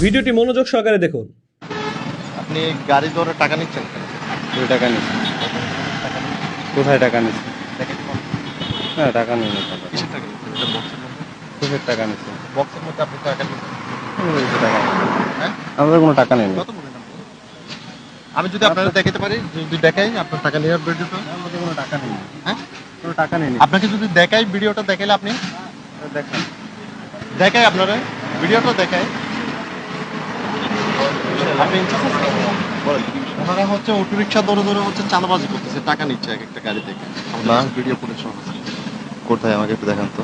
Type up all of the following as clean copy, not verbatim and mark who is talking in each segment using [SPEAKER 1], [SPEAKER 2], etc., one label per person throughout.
[SPEAKER 1] ভিডিওটি মনোযোগ সহকারে দেখুন।
[SPEAKER 2] আপনি গাড়ি ধরে টাকা নিচ্ছেন কেন?
[SPEAKER 3] 2 টাকা নিচ্ছি। কোথায় টাকা নিচ্ছি? না টাকা নেই না।
[SPEAKER 2] কিসের টাকা নিচ্ছেন? এটা বক্সের মধ্যে?
[SPEAKER 3] কিসের টাকা নিচ্ছি?
[SPEAKER 2] বক্সের মধ্যে আপনি টাকা নিচ্ছেন?
[SPEAKER 3] আমাদের কিছু টাকা নেই।
[SPEAKER 2] হ্যাঁ?
[SPEAKER 3] আমাদের কোনো টাকা নেই।
[SPEAKER 2] কত বলেন আপনি? আমি যদি আপনাদের দেখাতে পারি, যদি দেখাই আপনার টাকা নেওয়ার ভিডিওটা?
[SPEAKER 3] আমাদের কোনো টাকা নেই।
[SPEAKER 2] হ্যাঁ?
[SPEAKER 3] কোনো টাকা নেই।
[SPEAKER 2] আপনাকে যদি দেখাই ভিডিওটা দেখাইলে আপনি
[SPEAKER 3] দেখেন।
[SPEAKER 2] দেখাই আপনারা ভিডিওটা দেখাই আপনি বলেন ওনারা হচ্ছে অটো রিক্সা ধরে ধরে হচ্ছে চাঁদাবাজি করতেছে, টাকা নিচ্ছে এক একটা গাড়ি থেকে।
[SPEAKER 4] না।
[SPEAKER 2] ভিডিও ফুটেজ সহ আছে।
[SPEAKER 4] কোথায় আমাকে একটু দেখান তো।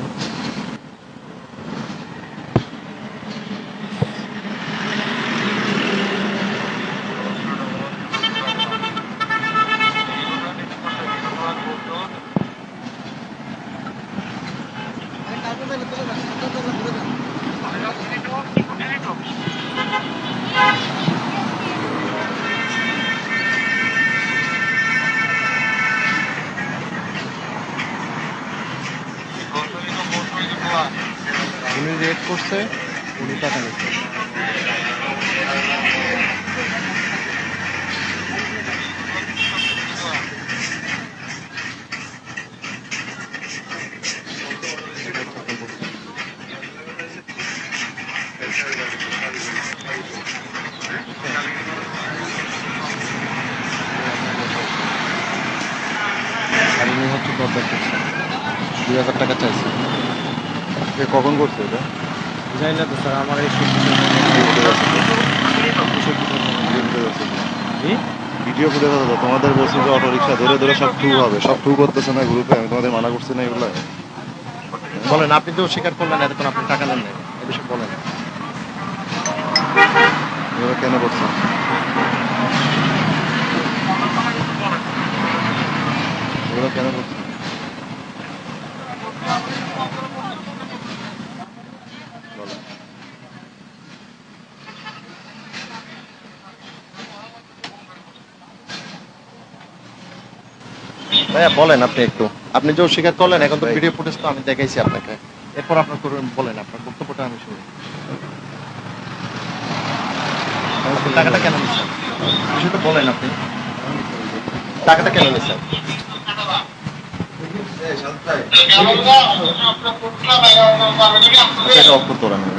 [SPEAKER 2] উনি রেড করছে, উনি টাকা নিচ্ছে। আর উনি হচ্ছে দরদার করছে, 2000 টাকা চাইছে।
[SPEAKER 4] এ কখন করছে এটা?
[SPEAKER 3] জানি না তো স্যার, আমার এই সবজি
[SPEAKER 4] ভিডিও ফুটে কথা তোমাদের বলছি যে অটো রিক্সা ধরে ধরে সব ঠু হবে, সব ঠু করতেছে না গ্রুপে, আমি তোমাদের মানা করছি না এগুলো।
[SPEAKER 2] বলেন, আপনি তো স্বীকার করলেন এতক্ষণ আপনি টাকা নেন নাই, এ বিষয়ে বলেন।
[SPEAKER 4] এগুলো কেন করছে? এগুলো কেন করছে?
[SPEAKER 2] ভাইয়া বলেন আপনি একটু, আপনি যে স্বীকার করলেন, এখন তো ভিডিও ফুটেজ তো আমি দেখাইছি আপনাকে, এরপর আপনার করবেন, বলেন আপনার বক্তব্যটা আমি শুনি। আপনি টাকাটা কেন নিচ্ছেন বিষয়টা বলেন, আপনি টাকাটা কেন নিচ্ছেন?
[SPEAKER 4] আচ্ছা, এটা অফ করতে পারেন না।